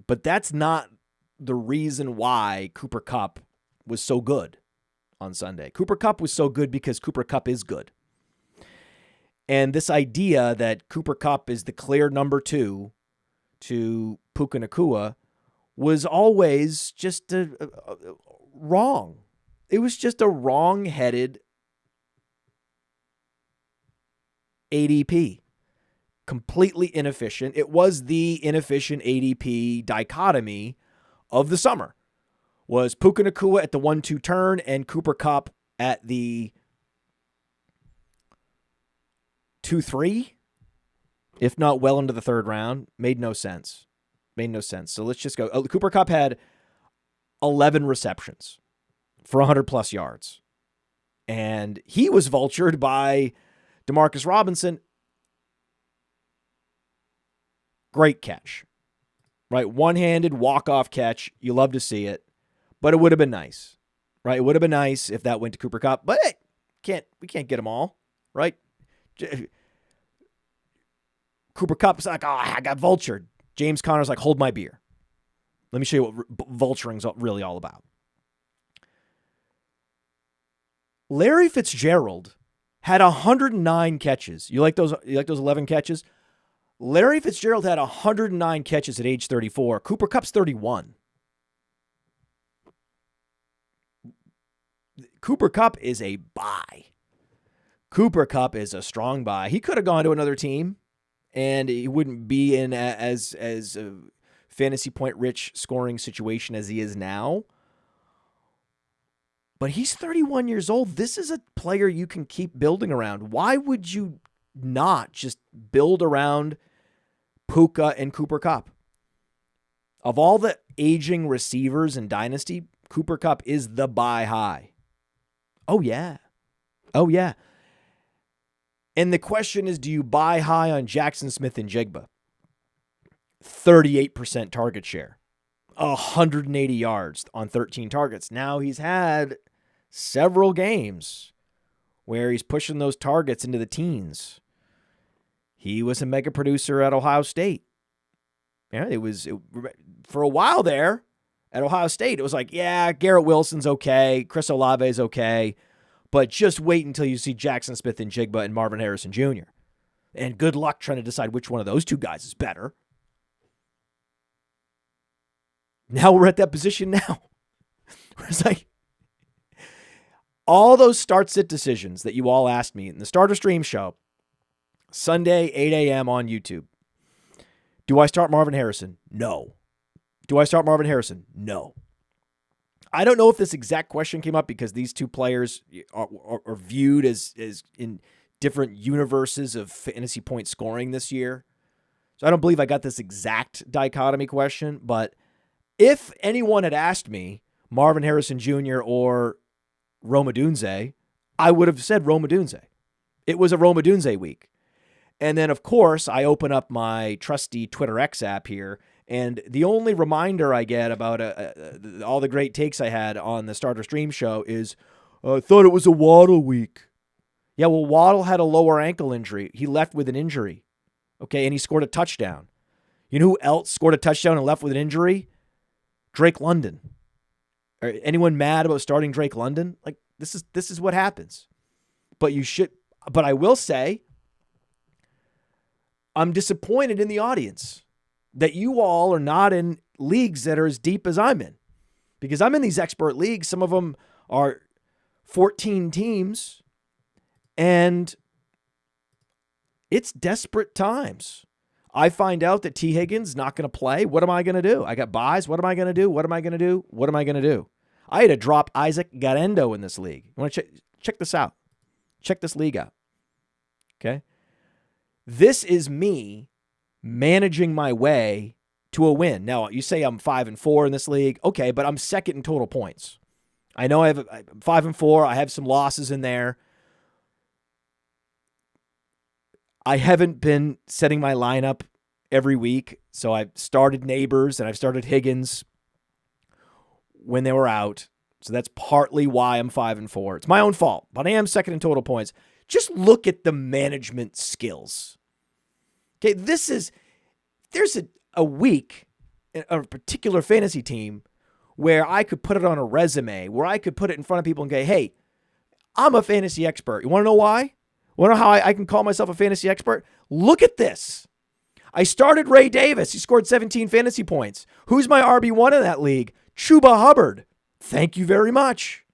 But that's not the reason why Cooper Kupp was so good on Sunday. Cooper Kupp was so good because Cooper Kupp is good. And this idea that Cooper Kupp is the clear number 2 to Puka Nacua was always just wrong. It was just a wrong-headed ADP. Completely inefficient. It was the inefficient ADP dichotomy of the summer. Was Puka Nacua at the 1-2 turn and Cooper Kupp at the 2-3, if not well into the third round. Made no sense. So let's just go. Cooper Kupp had 11 receptions for 100-plus yards. And he was vultured by Demarcus Robinson. Great catch, right? One-handed walk-off catch. You love to see it, but it would have been nice, right? It would have been nice if that went to Cooper Kupp, but hey, we can't get them all, right? Cooper Kupp's like, oh, I got vultured. James Conner's like, hold my beer. Let me show you what vulturing's really all about. Larry Fitzgerald had 109 catches. You like those 11 catches? Larry Fitzgerald had 109 catches at age 34. Cooper Kupp's 31. Cooper Kupp is a buy. Cooper Kupp is a strong buy. He could have gone to another team, and he wouldn't be in as a fantasy point rich scoring situation as he is now. But he's 31 years old. This is a player you can keep building around. Why would you not just build around Puka and Cooper Kupp? Of all the aging receivers in Dynasty, Cooper Kupp is the buy high. Oh, yeah. And the question is, do you buy high on Jackson Smith and Jigba? 38% target share. 180 yards on 13 targets. Now he's had several games where he's pushing those targets into the teens. He was a mega producer at Ohio State. Yeah, for a while there at Ohio State, it was like, yeah, Garrett Wilson's okay, Chris Olave's okay, but just wait until you see Jackson Smith and Jigba and Marvin Harrison Jr. And good luck trying to decide which one of those two guys is better. Now we're at that position now. It's like all those start-sit decisions that you all asked me in the Starter Stream show, Sunday, 8 a.m. on YouTube. Do I start Marvin Harrison? No. Do I start Marvin Harrison? No. I don't know if this exact question came up because these two players are viewed as in different universes of fantasy point scoring this year. So I don't believe I got this exact dichotomy question, but if anyone had asked me Marvin Harrison Jr. or Rome Odunze, I would have said Rome Odunze. It was a Rome Odunze week. And then, of course, I open up my trusty Twitter X app here, and the only reminder I get about all the great takes I had on the Starter Stream show is, I thought it was a Waddle week. Yeah, well, Waddle had a lower ankle injury. He left with an injury. Okay, and he scored a touchdown. You know who else scored a touchdown and left with an injury? Drake London. Anyone mad about starting Drake London? Like, this is what happens. But I will say, I'm disappointed in the audience that you all are not in leagues that are as deep as I'm in. Because I'm in these expert leagues. Some of them are 14 teams. And it's desperate times. I find out that T. Higgins is not going to play. What am I going to do? I got buys. What am I going to do? What am I going to do? What am I going to do? I had to drop Isaac Garendo in this league. You want to check this out? Check this league out. Okay? This is me managing my way to a win. Now, you say I'm 5-4 in this league. Okay, but I'm second in total points. I know I'm 5-4. I have some losses in there. I haven't been setting my lineup every week, so I've started Neighbors and I've started Higgins when they were out. So that's partly why I'm 5-4. It's my own fault, but I am second in total points. Just look at the management skills. Okay, there's a week, a particular fantasy team where I could put it on a resume, where I could put it in front of people and go, hey, I'm a fantasy expert. You want to know why? Want to know how I can call myself a fantasy expert? Look at this. I started Ray Davis. He scored 17 fantasy points. Who's my RB1 in that league? Chuba Hubbard. Thank you very much.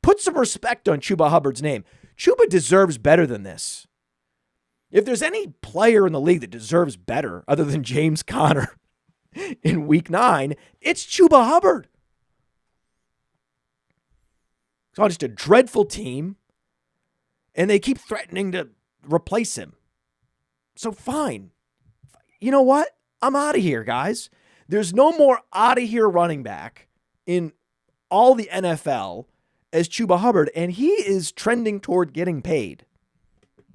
Put some respect on Chuba Hubbard's name. Chuba deserves better than this. If there's any player in the league that deserves better other than James Conner in week 9, it's Chuba Hubbard. It's all just a dreadful team. And they keep threatening to replace him. So fine. You know what? I'm out of here, guys. There's no more out of here running back in all the NFL as Chuba Hubbard, and he is trending toward getting paid.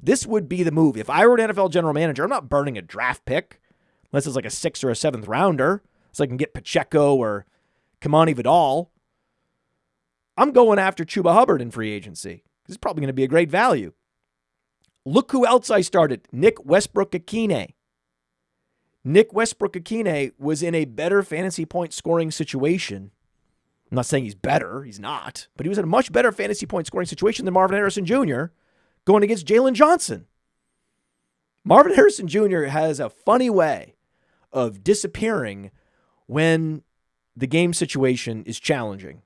This would be the move. If I were an NFL general manager, I'm not burning a draft pick unless it's like a 6th or a 7th rounder so I can get Pacheco or Kamani Vidal. I'm going after Chuba Hubbard in free agency. This is probably going to be a great value. Look who else I started. Nick Westbrook-Akine. Nick Westbrook-Akine was in a better fantasy point scoring situation. I'm not saying he's better. He's not. But he was in a much better fantasy point scoring situation than Marvin Harrison Jr. going against Jalen Johnson. Marvin Harrison Jr. has a funny way of disappearing when the game situation is challenging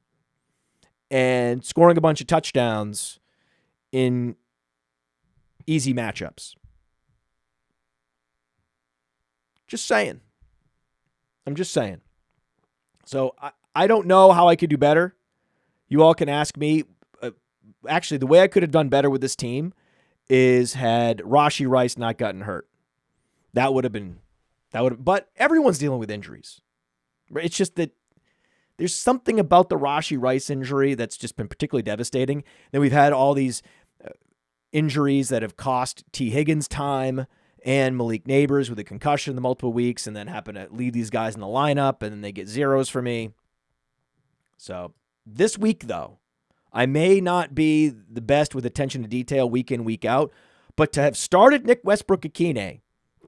and scoring a bunch of touchdowns in easy matchups. Just saying. I'm just saying. So I don't know how I could do better. You all can ask me. Actually, the way I could have done better with this team is had Rashee Rice not gotten hurt. That would have, but everyone's dealing with injuries. It's just that there's something about the Rashee Rice injury that's just been particularly devastating. Then we've had all these injuries that have cost T. Higgins time and Malik Neighbors with a concussion in the multiple weeks, and then happen to leave these guys in the lineup, and then they get zeros for me. So this week, though, I may not be the best with attention to detail week in, week out, but to have started Nick Westbrook-Akine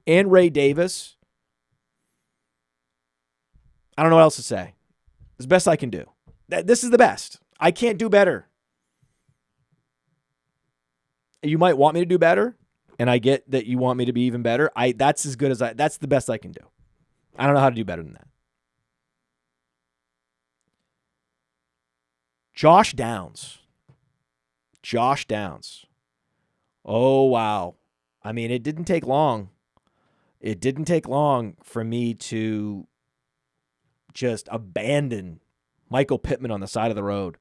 and Ray Davis, I don't know what else to say. It's the best I can do. This is the best. I can't do better. You might want me to do better, and I get that you want me to be even better. That's the best I can do. I don't know how to do better than that. Josh Downs. Oh, wow. I mean, it didn't take long. It didn't take long for me to just abandon Michael Pittman on the side of the road.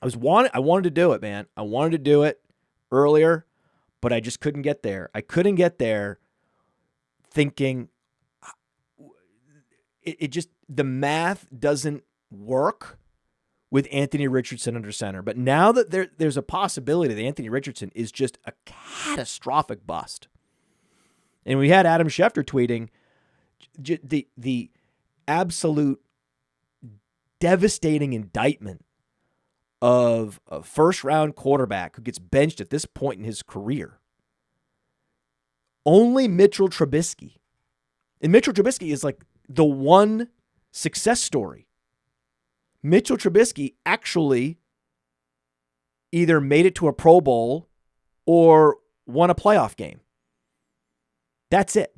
I wanted to do it, man. I wanted to do it earlier, but I just couldn't get there. I couldn't get there thinking it just, the math doesn't work with Anthony Richardson under center. But now that there's a possibility that Anthony Richardson is just a catastrophic bust. And we had Adam Schefter tweeting the absolute devastating indictment of a first-round quarterback who gets benched at this point in his career. Only Mitchell Trubisky. And Mitchell Trubisky is like the one success story. Mitchell Trubisky actually either made it to a Pro Bowl or won a playoff game. That's it.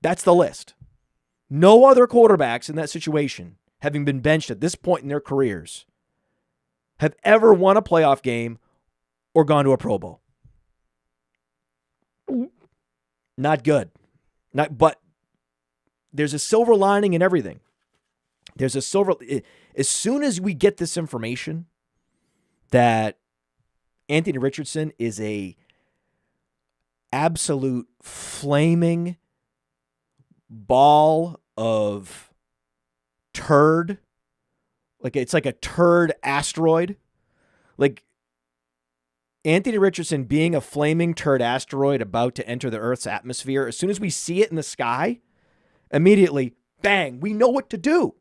That's the list. No other quarterbacks in that situation, having been benched at this point in their careers, have ever won a playoff game or gone to a Pro Bowl. Not good. But there's a silver lining in everything. As soon as we get this information that Anthony Richardson is a absolute flaming ball of turd, like it's like a turd asteroid, like Anthony Richardson being a flaming turd asteroid about to enter the Earth's atmosphere, as soon as we see it in the sky, immediately, bang, we know what to do.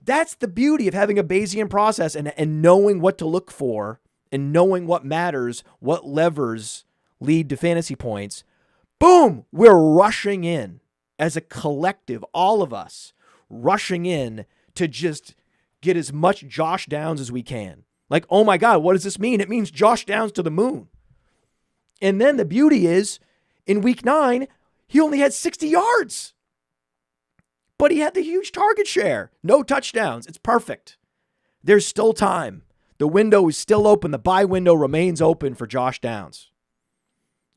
That's the beauty of having a Bayesian process and knowing what to look for and knowing what matters, what levers lead to fantasy points. Boom, we're rushing in as a collective, all of us rushing in to just get as much Josh Downs as we can. Like, oh my God, what does this mean? It means Josh Downs to the moon. And then the beauty is, in week 9, he only had 60 yards. But he had the huge target share. No touchdowns. It's perfect. There's still time. The window is still open. The buy window remains open for Josh Downs.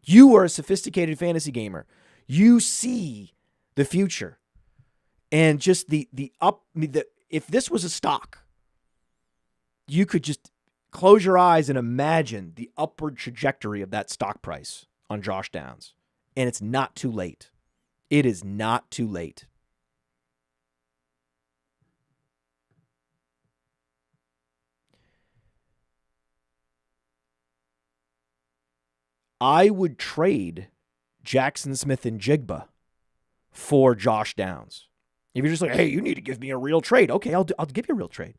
You are a sophisticated fantasy gamer. You see the future. And just if this was a stock, you could just close your eyes and imagine the upward trajectory of that stock price on Josh Downs. And it's not too late. It is not too late. I would trade Jackson Smith and Jigba for Josh Downs. If you're just like, hey, you need to give me a real trade. Okay, I'll give you a real trade.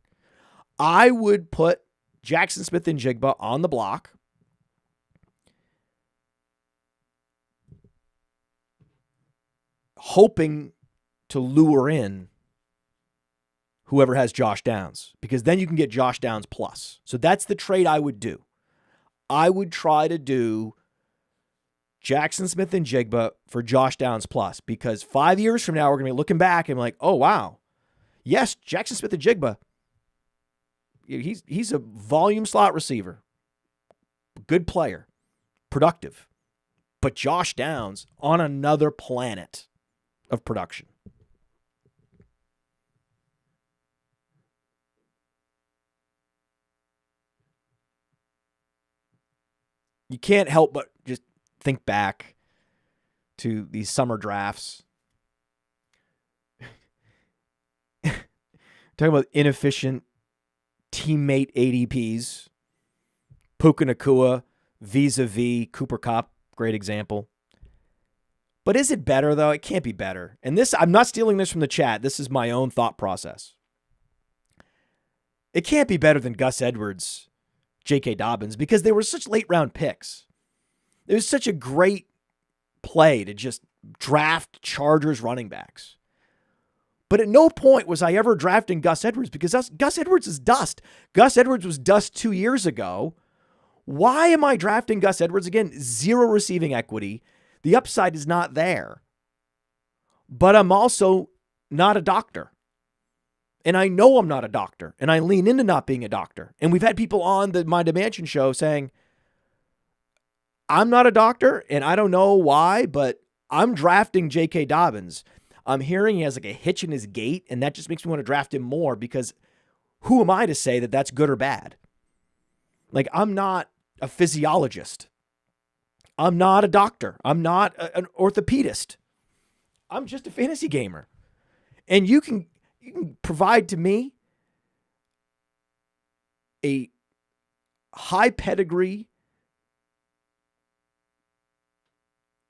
I would put Jackson Smith and Jigba on the block. Hoping to lure in whoever has Josh Downs, because then you can get Josh Downs plus. So that's the trade I would do. I would try to do Jackson Smith and Jigba for Josh Downs plus, because 5 years from now, we're going to be looking back and be like, oh, wow. Yes, Jackson Smith and Jigba, he's a volume slot receiver, good player, productive, but Josh Downs on another planet of production. You can't help but just think back to these summer drafts. Talking about inefficient teammate ADPs. Puka Nacua vis-a-vis Cooper Kupp, great example. But is it better, though? It can't be better. And this, I'm not stealing this from the chat. This is my own thought process. It can't be better than Gus Edwards, J.K. Dobbins, because they were such late-round picks. It was such a great play to just draft Chargers running backs. But at no point was I ever drafting Gus Edwards, because Gus Edwards is dust. Gus Edwards was dust 2 years ago. Why am I drafting Gus Edwards again? Zero receiving equity. The upside is not there. But I'm also not a doctor. And I know I'm not a doctor. And I lean into not being a doctor. And we've had people on the My Dimension show saying, I'm not a doctor, and I don't know why, but I'm drafting J.K. Dobbins. I'm hearing he has like a hitch in his gait, and that just makes me want to draft him more because who am I to say that that's good or bad? Like, I'm not a physiologist. I'm not a doctor. I'm not an orthopedist. I'm just a fantasy gamer. And you can provide to me a high pedigree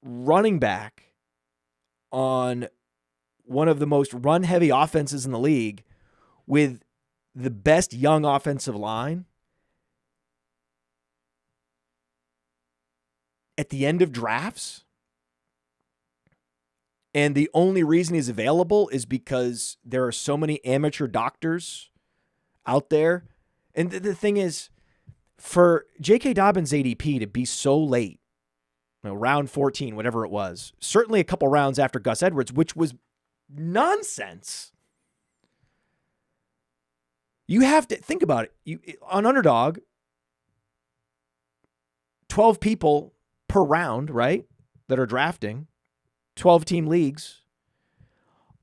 running back on one of the most run-heavy offenses in the league with the best young offensive line at the end of drafts. And the only reason he's available is because there are so many amateur doctors out there. And the thing is, for J.K. Dobbins' ADP to be so late, round 14, whatever it was, certainly a couple rounds after Gus Edwards, which was nonsense. You have to think about it. On Underdog, 12 people per round, right, that are drafting, 12-team leagues.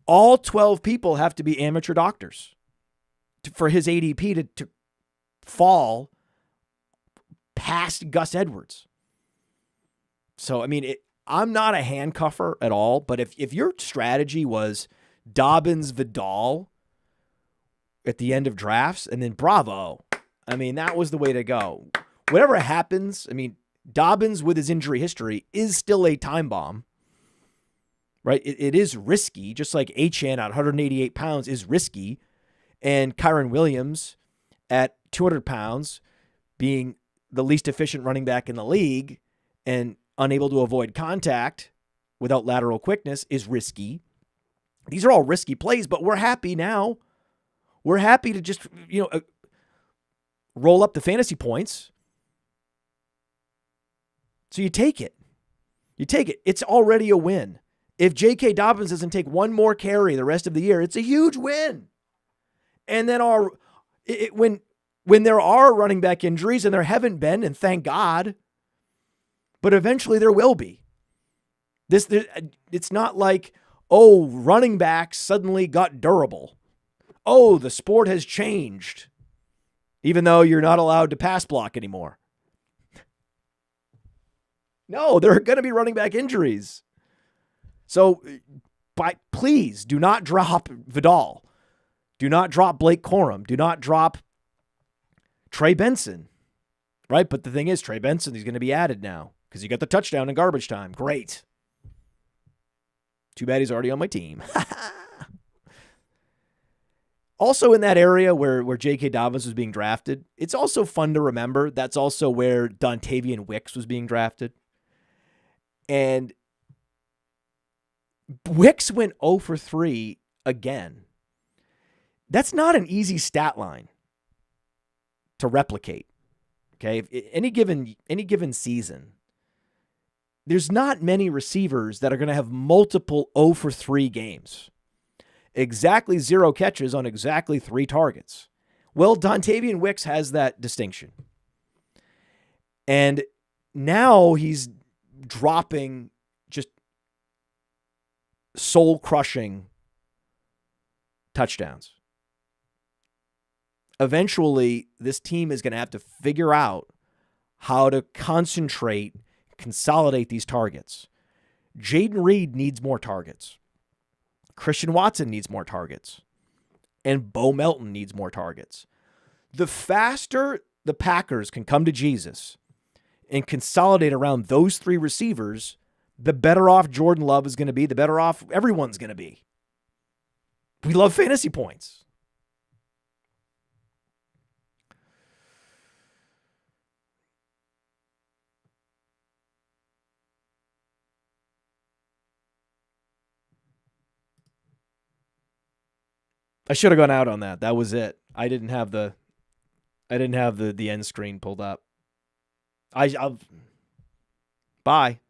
All 12 people have to be amateur doctors for his ADP to fall past Gus Edwards. So, I mean, I'm not a handcuffer at all, but if your strategy was Dobbins, Vidal at the end of drafts, and then bravo. I mean, that was the way to go. Whatever happens, I mean, Dobbins with his injury history is still a time bomb, right? It is risky, just like Achane at 188 pounds is risky, and Kyren Williams at 200 pounds being the least efficient running back in the league and unable to avoid contact without lateral quickness is risky. These are all risky plays, but we're happy now. We're happy to just, roll up the fantasy points. So you take it. You take it. It's already a win. If J.K. Dobbins doesn't take one more carry the rest of the year, it's a huge win. And then when there are running back injuries, and there haven't been, and thank God, but eventually there will be. It's not like, oh, running backs suddenly got durable. Oh, the sport has changed, even though you're not allowed to pass block anymore. No, there are going to be running back injuries. So please do not drop Vidal. Do not drop Blake Corum. Do not drop Trey Benson. Right? But the thing is, Trey Benson, he's going to be added now because he got the touchdown in garbage time. Great. Too bad he's already on my team. Also in that area where J.K. Dobbins was being drafted, it's also fun to remember that's also where Dontavian Wicks was being drafted. And Wicks went 0 for 3 again. That's not an easy stat line to replicate. Okay? Any given season, there's not many receivers that are going to have multiple 0 for 3 games. Exactly 0 catches on exactly 3 targets. Well, Dontavian Wicks has that distinction. And now he's dropping just soul-crushing touchdowns. Eventually, this team is going to have to figure out how to consolidate these targets. Jaden Reed needs more targets. Christian Watson needs more targets. And Bo Melton needs more targets. The faster the Packers can come to Jesus and consolidate around those 3 receivers, the better off Jordan Love is going to be, the better off everyone's going to be. We love fantasy points. I should have gone out on that. That was it. I didn't have the end screen pulled up. Bye.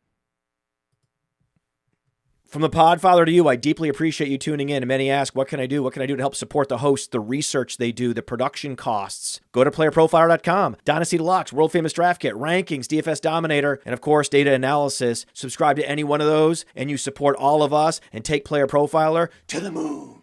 From the Podfather to you, I deeply appreciate you tuning in. And many ask, what can I do? What can I do to help support the hosts, the research they do, the production costs? Go to playerprofiler.com, Dynasty Deluxe, World Famous Draft Kit, Rankings, DFS Dominator, and of course, data analysis. Subscribe to any one of those, and you support all of us and take Player Profiler to the moon.